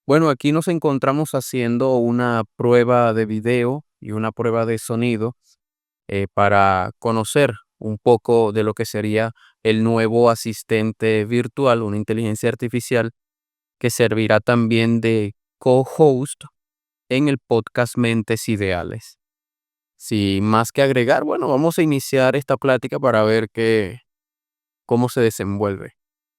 Bueno, aquí nos encontramos haciendo una prueba de video y una prueba de sonido para conocer un poco de lo que sería el nuevo asistente virtual, una inteligencia artificial que servirá también de co-host en el podcast Mentes Ideales. Sin más que agregar, bueno, vamos a iniciar esta plática para ver cómo se desenvuelve.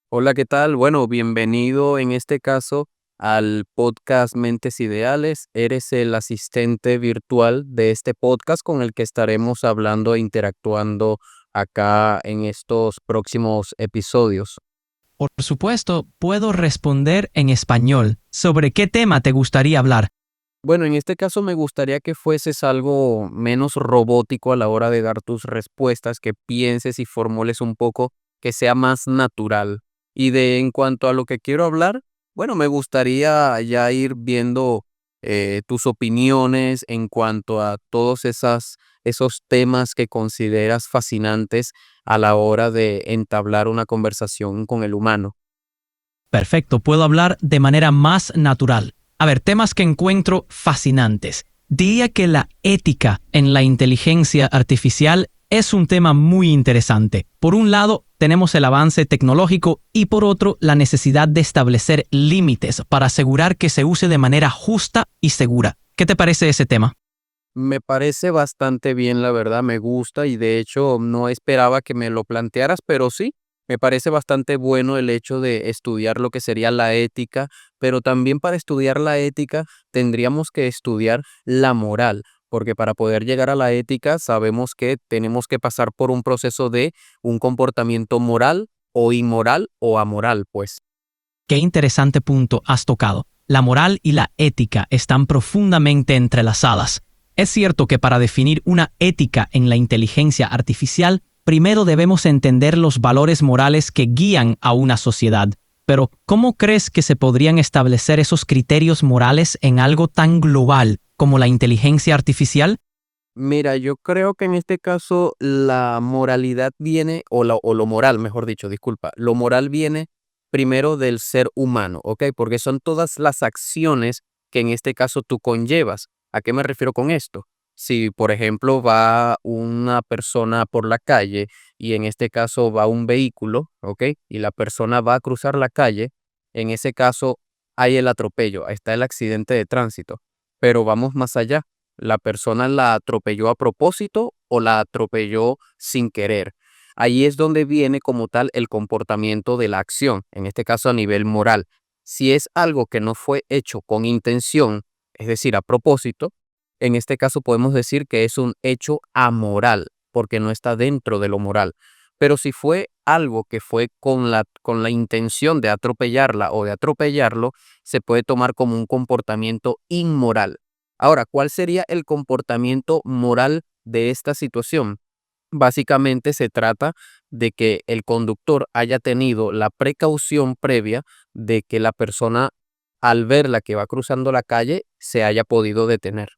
Hola, ¿qué tal? Bueno, bienvenido en este caso al podcast Mentes Ideales. Eres el asistente virtual de este podcast con el que estaremos hablando e interactuando acá en estos próximos episodios. Por supuesto, puedo responder en español. ¿Sobre qué tema te gustaría hablar? Bueno, en este caso me gustaría que fueses algo menos robótico a la hora de dar tus respuestas, que pienses y formules un poco, que sea más natural. Y en cuanto a lo que quiero hablar, bueno, me gustaría ya ir viendo tus opiniones en cuanto a todos esos temas que consideras fascinantes a la hora de entablar una conversación con el humano. Perfecto, puedo hablar de manera más natural. A ver, temas que encuentro fascinantes. Diría que la ética en la inteligencia artificial es un tema muy interesante. Por un lado, tenemos el avance tecnológico y por otro, la necesidad de establecer límites para asegurar que se use de manera justa y segura. ¿Qué te parece ese tema? Me parece bastante bien, la verdad, me gusta y de hecho no esperaba que me lo plantearas, pero sí, me parece bastante bueno el hecho de estudiar lo que sería la ética, pero también para estudiar la ética tendríamos que estudiar la moral, porque para poder llegar a la ética sabemos que tenemos que pasar por un proceso de un comportamiento moral o inmoral o amoral, pues. Qué interesante punto has tocado. La moral y la ética están profundamente entrelazadas. Es cierto que para definir una ética en la inteligencia artificial, primero debemos entender los valores morales que guían a una sociedad. Pero, ¿cómo crees que se podrían establecer esos criterios morales en algo tan global como la inteligencia artificial? Mira, yo creo que en este caso la moralidad viene, o lo moral, mejor dicho, disculpa, lo moral viene primero del ser humano, ¿ok? Porque son todas las acciones que en este caso tú conllevas. ¿A qué me refiero con esto? Si, por ejemplo, va una persona por la calle y en este caso va un vehículo, ¿ok? Y la persona va a cruzar la calle, en ese caso hay el atropello, está el accidente de tránsito, pero vamos más allá. ¿La persona la atropelló a propósito o la atropelló sin querer? Ahí es donde viene como tal el comportamiento de la acción, en este caso a nivel moral. Si es algo que no fue hecho con intención, es decir, a propósito, en este caso podemos decir que es un hecho amoral, porque no está dentro de lo moral. Pero si fue algo que fue con la intención de atropellarla o de atropellarlo, se puede tomar como un comportamiento inmoral. Ahora, ¿cuál sería el comportamiento moral de esta situación? Básicamente se trata de que el conductor haya tenido la precaución previa de que la persona, al verla que va cruzando la calle, se haya podido detener.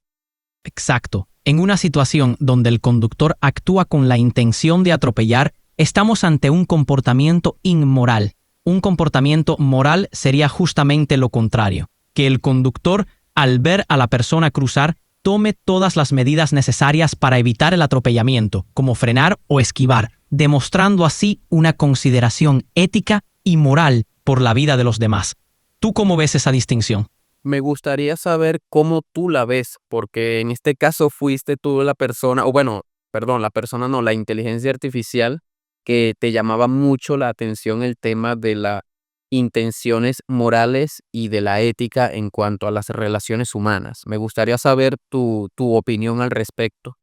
Exacto. En una situación donde el conductor actúa con la intención de atropellar, estamos ante un comportamiento inmoral. Un comportamiento moral sería justamente lo contrario, que el conductor, al ver a la persona cruzar, tome todas las medidas necesarias para evitar el atropellamiento, como frenar o esquivar, demostrando así una consideración ética y moral por la vida de los demás. ¿Tú cómo ves esa distinción? Me gustaría saber cómo tú la ves, porque en este caso fuiste tú la persona, o bueno, perdón, la persona no, la inteligencia artificial que te llamaba mucho la atención el tema de las intenciones morales y de la ética en cuanto a las relaciones humanas. Me gustaría saber tu opinión al respecto.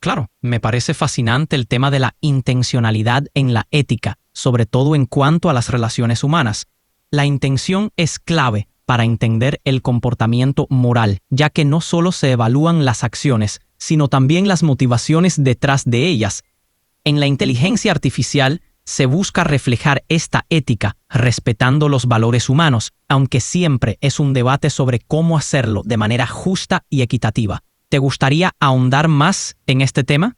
Claro, me parece fascinante el tema de la intencionalidad en la ética, sobre todo en cuanto a las relaciones humanas. La intención es clave para entender el comportamiento moral, ya que no solo se evalúan las acciones, sino también las motivaciones detrás de ellas. En la inteligencia artificial se busca reflejar esta ética respetando los valores humanos, aunque siempre es un debate sobre cómo hacerlo de manera justa y equitativa. ¿Te gustaría ahondar más en este tema?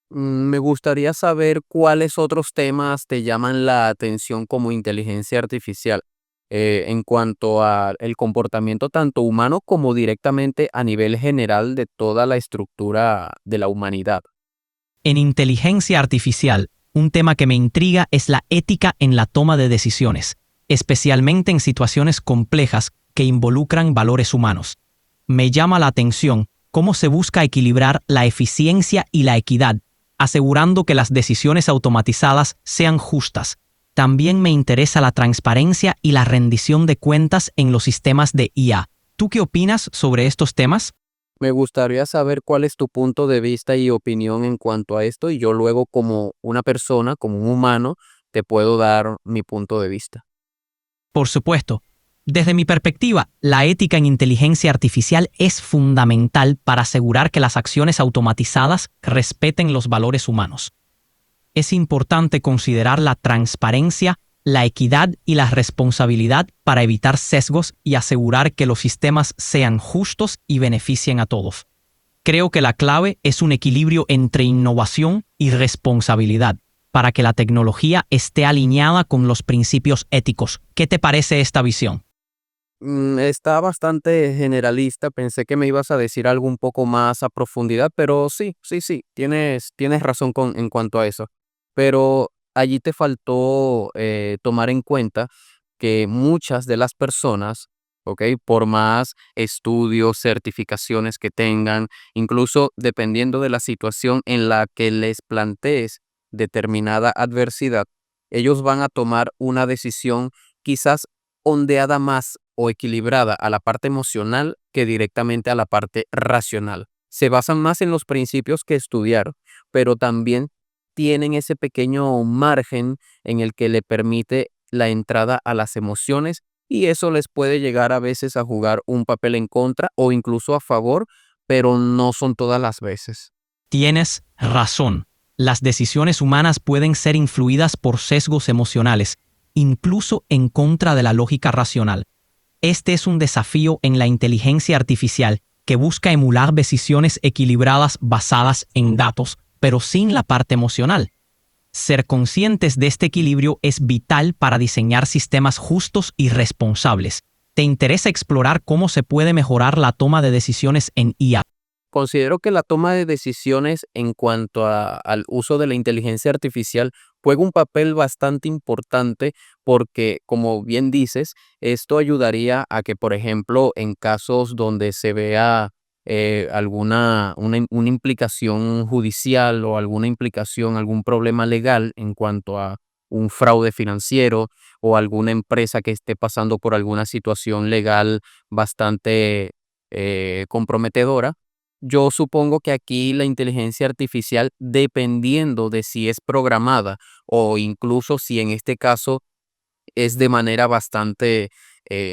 Me gustaría saber cuáles otros temas te llaman la atención como inteligencia artificial. en cuanto al comportamiento tanto humano como directamente a nivel general de toda la estructura de la humanidad. En inteligencia artificial, un tema que me intriga es la ética en la toma de decisiones, especialmente en situaciones complejas que involucran valores humanos. Me llama la atención cómo se busca equilibrar la eficiencia y la equidad, asegurando que las decisiones automatizadas sean justas. También me interesa la transparencia y la rendición de cuentas en los sistemas de IA. ¿Tú qué opinas sobre estos temas? Me gustaría saber cuál es tu punto de vista y opinión en cuanto a esto y yo luego como una persona, como un humano, te puedo dar mi punto de vista. Por supuesto, desde mi perspectiva, la ética en inteligencia artificial es fundamental para asegurar que las acciones automatizadas respeten los valores humanos. Es importante considerar la transparencia, la equidad y la responsabilidad para evitar sesgos y asegurar que los sistemas sean justos y beneficien a todos. Creo que la clave es un equilibrio entre innovación y responsabilidad para que la tecnología esté alineada con los principios éticos. ¿Qué te parece esta visión? Está bastante generalista, pensé que me ibas a decir algo un poco más a profundidad, pero sí, sí, sí, tienes razón en cuanto a eso. Pero allí te faltó tomar en cuenta que muchas de las personas, ¿ok? Por más estudios, certificaciones que tengan, incluso dependiendo de la situación en la que les plantees determinada adversidad, ellos van a tomar una decisión quizás ondeada más o equilibrada a la parte emocional que directamente a la parte racional. Se basan más en los principios que estudiaron, pero también tienen ese pequeño margen en el que le permite la entrada a las emociones y eso les puede llegar a veces a jugar un papel en contra o incluso a favor, pero no son todas las veces. Tienes razón. Las decisiones humanas pueden ser influidas por sesgos emocionales, incluso en contra de la lógica racional. Este es un desafío en la inteligencia artificial que busca emular decisiones equilibradas basadas en datos, pero sin la parte emocional. Ser conscientes de este equilibrio es vital para diseñar sistemas justos y responsables. ¿Te interesa explorar cómo se puede mejorar la toma de decisiones en IA? Considero que la toma de decisiones en cuanto al uso de la inteligencia artificial juega un papel bastante importante porque, como bien dices, esto ayudaría a que, por ejemplo, en casos donde se vea una implicación judicial o alguna implicación, algún problema legal en cuanto a un fraude financiero o alguna empresa que esté pasando por alguna situación legal bastante comprometedora, yo supongo que aquí la inteligencia artificial, dependiendo de si es programada o incluso si en este caso es de manera bastante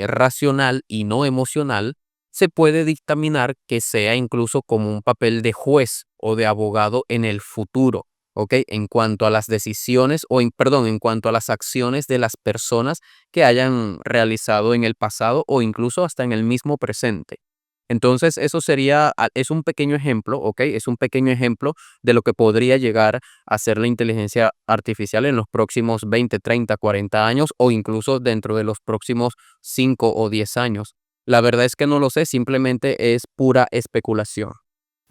racional y no emocional, se puede dictaminar que sea incluso como un papel de juez o de abogado en el futuro, ¿ok? En cuanto a las decisiones perdón, en cuanto a las acciones de las personas que hayan realizado en el pasado o incluso hasta en el mismo presente. Entonces, eso es un pequeño ejemplo, ¿ok? Es un pequeño ejemplo de lo que podría llegar a ser la inteligencia artificial en los próximos 20, 30, 40 años o incluso dentro de los próximos 5 o 10 años. La verdad es que no lo sé, simplemente es pura especulación.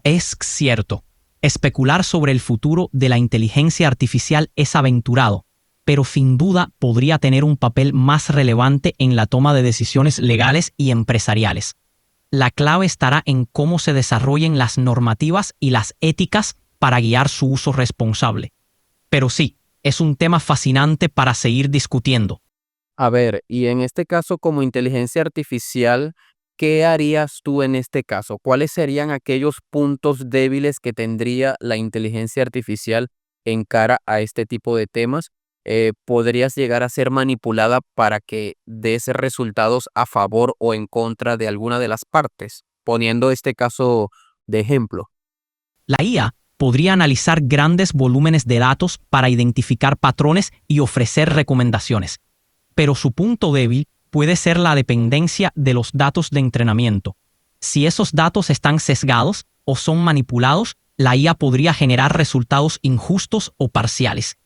Es cierto, especular sobre el futuro de la inteligencia artificial es aventurado, pero sin duda podría tener un papel más relevante en la toma de decisiones legales y empresariales. La clave estará en cómo se desarrollen las normativas y las éticas para guiar su uso responsable. Pero sí, es un tema fascinante para seguir discutiendo. A ver, y en este caso como inteligencia artificial, ¿qué harías tú en este caso? ¿Cuáles serían aquellos puntos débiles que tendría la inteligencia artificial en cara a este tipo de temas? ¿Podrías llegar a ser manipulada para que des resultados a favor o en contra de alguna de las partes? Poniendo este caso de ejemplo. La IA podría analizar grandes volúmenes de datos para identificar patrones y ofrecer recomendaciones, pero su punto débil puede ser la dependencia de los datos de entrenamiento. Si esos datos están sesgados o son manipulados, la IA podría generar resultados injustos o parciales.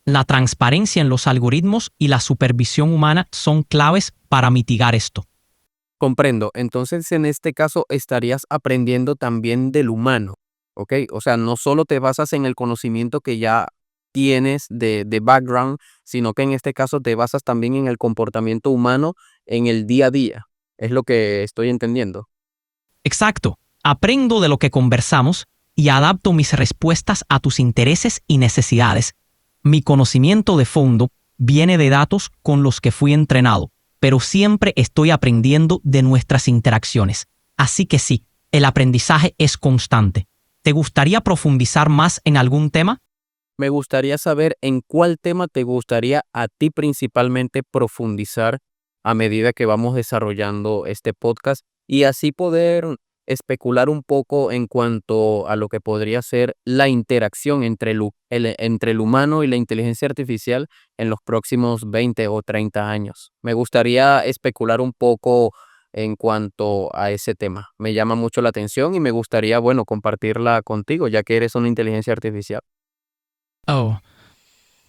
La transparencia en los algoritmos y la supervisión humana son claves para mitigar esto. Comprendo. Entonces, en este caso, estarías aprendiendo también del humano, ¿ok? O sea, no solo te basas en el conocimiento que ya tienes de background, sino que en este caso te basas también en el comportamiento humano en el día a día. Es lo que estoy entendiendo. Exacto. Aprendo de lo que conversamos y adapto mis respuestas a tus intereses y necesidades. Mi conocimiento de fondo viene de datos con los que fui entrenado, pero siempre estoy aprendiendo de nuestras interacciones. Así que sí, el aprendizaje es constante. ¿Te gustaría profundizar más en algún tema? Me gustaría saber en cuál tema te gustaría a ti principalmente profundizar a medida que vamos desarrollando este podcast y así poder especular un poco en cuanto a lo que podría ser la interacción entre el humano y la inteligencia artificial en los próximos 20 o 30 años. Me gustaría especular un poco en cuanto a ese tema. Me llama mucho la atención y me gustaría, bueno, compartirla contigo, ya que eres una inteligencia artificial. Oh,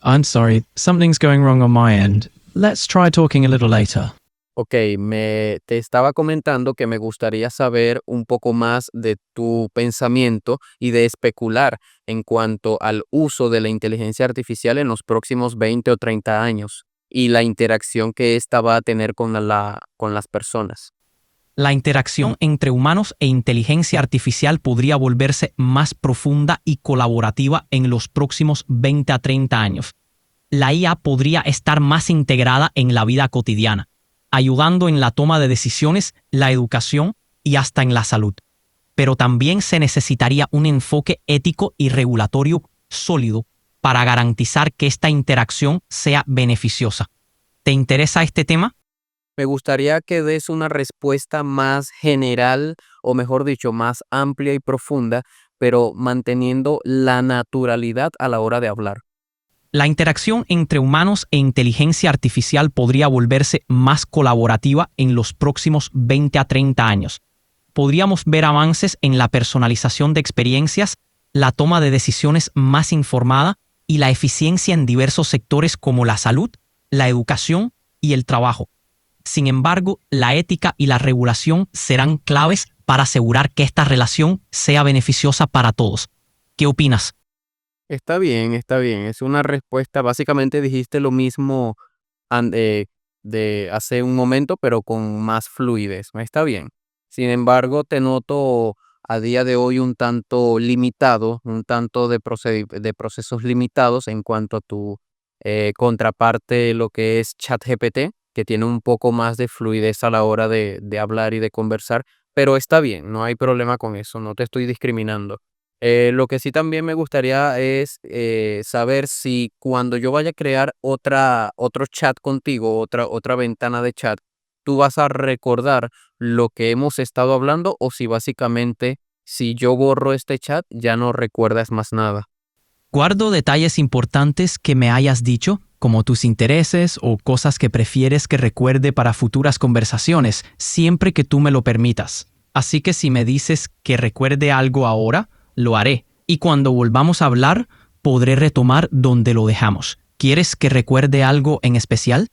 I'm sorry. Something's going wrong on my end. Let's try talking a little later. Ok, te estaba comentando que me gustaría saber un poco más de tu pensamiento y de especular en cuanto al uso de la inteligencia artificial en los próximos 20 o 30 años y la interacción que ésta va a tener con las personas. La interacción entre humanos e inteligencia artificial podría volverse más profunda y colaborativa en los próximos 20 a 30 años. La IA podría estar más integrada en la vida cotidiana, ayudando en la toma de decisiones, la educación y hasta en la salud. Pero también se necesitaría un enfoque ético y regulatorio sólido para garantizar que esta interacción sea beneficiosa. ¿Te interesa este tema? Me gustaría que des una respuesta más general o mejor dicho, más amplia y profunda, pero manteniendo la naturalidad a la hora de hablar. La interacción entre humanos e inteligencia artificial podría volverse más colaborativa en los próximos 20 a 30 años. Podríamos ver avances en la personalización de experiencias, la toma de decisiones más informada y la eficiencia en diversos sectores como la salud, la educación y el trabajo. Sin embargo, la ética y la regulación serán claves para asegurar que esta relación sea beneficiosa para todos. ¿Qué opinas? Está bien, está bien. Es una respuesta, básicamente dijiste lo mismo de hace un momento, pero con más fluidez. Está bien. Sin embargo, te noto a día de hoy un tanto limitado, un tanto de procesos limitados en cuanto a tu contraparte, lo que es ChatGPT, que tiene un poco más de fluidez a la hora de hablar y de conversar, pero está bien, no hay problema con eso, no te estoy discriminando. Lo que sí también me gustaría es saber si cuando yo vaya a crear otro chat contigo, otra ventana de chat, tú vas a recordar lo que hemos estado hablando o si básicamente si yo borro este chat ya no recuerdas más nada. Guardo detalles importantes que me hayas dicho, como tus intereses o cosas que prefieres que recuerde para futuras conversaciones, siempre que tú me lo permitas. Así que si me dices que recuerde algo ahora, lo haré. Y cuando volvamos a hablar, podré retomar donde lo dejamos. ¿Quieres que recuerde algo en especial?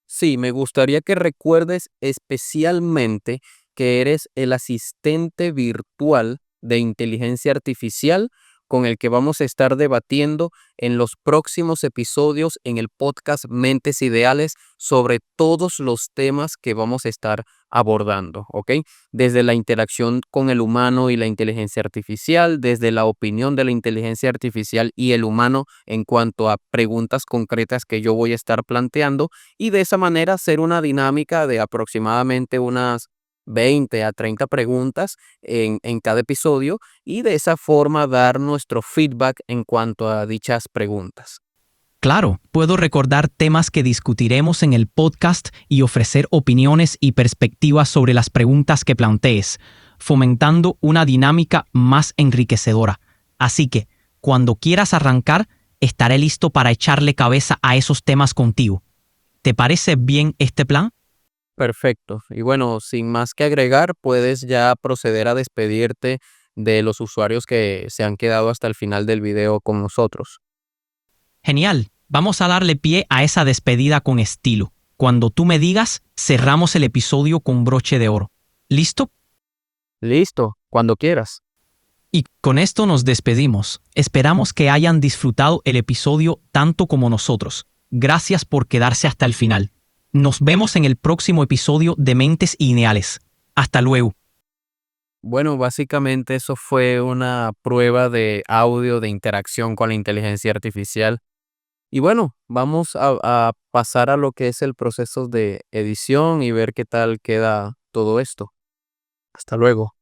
Sí, me gustaría que recuerdes especialmente que eres el asistente virtual de inteligencia artificial con el que vamos a estar debatiendo en los próximos episodios en el podcast Mentes Ideales sobre todos los temas que vamos a estar abordando, ¿ok? Desde la interacción con el humano y la inteligencia artificial, desde la opinión de la inteligencia artificial y el humano en cuanto a preguntas concretas que yo voy a estar planteando y de esa manera hacer una dinámica de aproximadamente unas 20 a 30 preguntas en cada episodio y de esa forma dar nuestro feedback en cuanto a dichas preguntas. Claro, puedo recordar temas que discutiremos en el podcast y ofrecer opiniones y perspectivas sobre las preguntas que plantees, fomentando una dinámica más enriquecedora. Así que, cuando quieras arrancar, estaré listo para echarle cabeza a esos temas contigo. ¿Te parece bien este plan? Perfecto. Y bueno, sin más que agregar, puedes ya proceder a despedirte de los usuarios que se han quedado hasta el final del video con nosotros. Genial, vamos a darle pie a esa despedida con estilo. Cuando tú me digas, cerramos el episodio con broche de oro. ¿Listo? Listo, cuando quieras. Y con esto nos despedimos. Esperamos que hayan disfrutado el episodio tanto como nosotros. Gracias por quedarse hasta el final. Nos vemos en el próximo episodio de Mentes Ideales. Hasta luego. Bueno, básicamente eso fue una prueba de audio de interacción con la inteligencia artificial. Y bueno, vamos a pasar a lo que es el proceso de edición y ver qué tal queda todo esto. Hasta luego.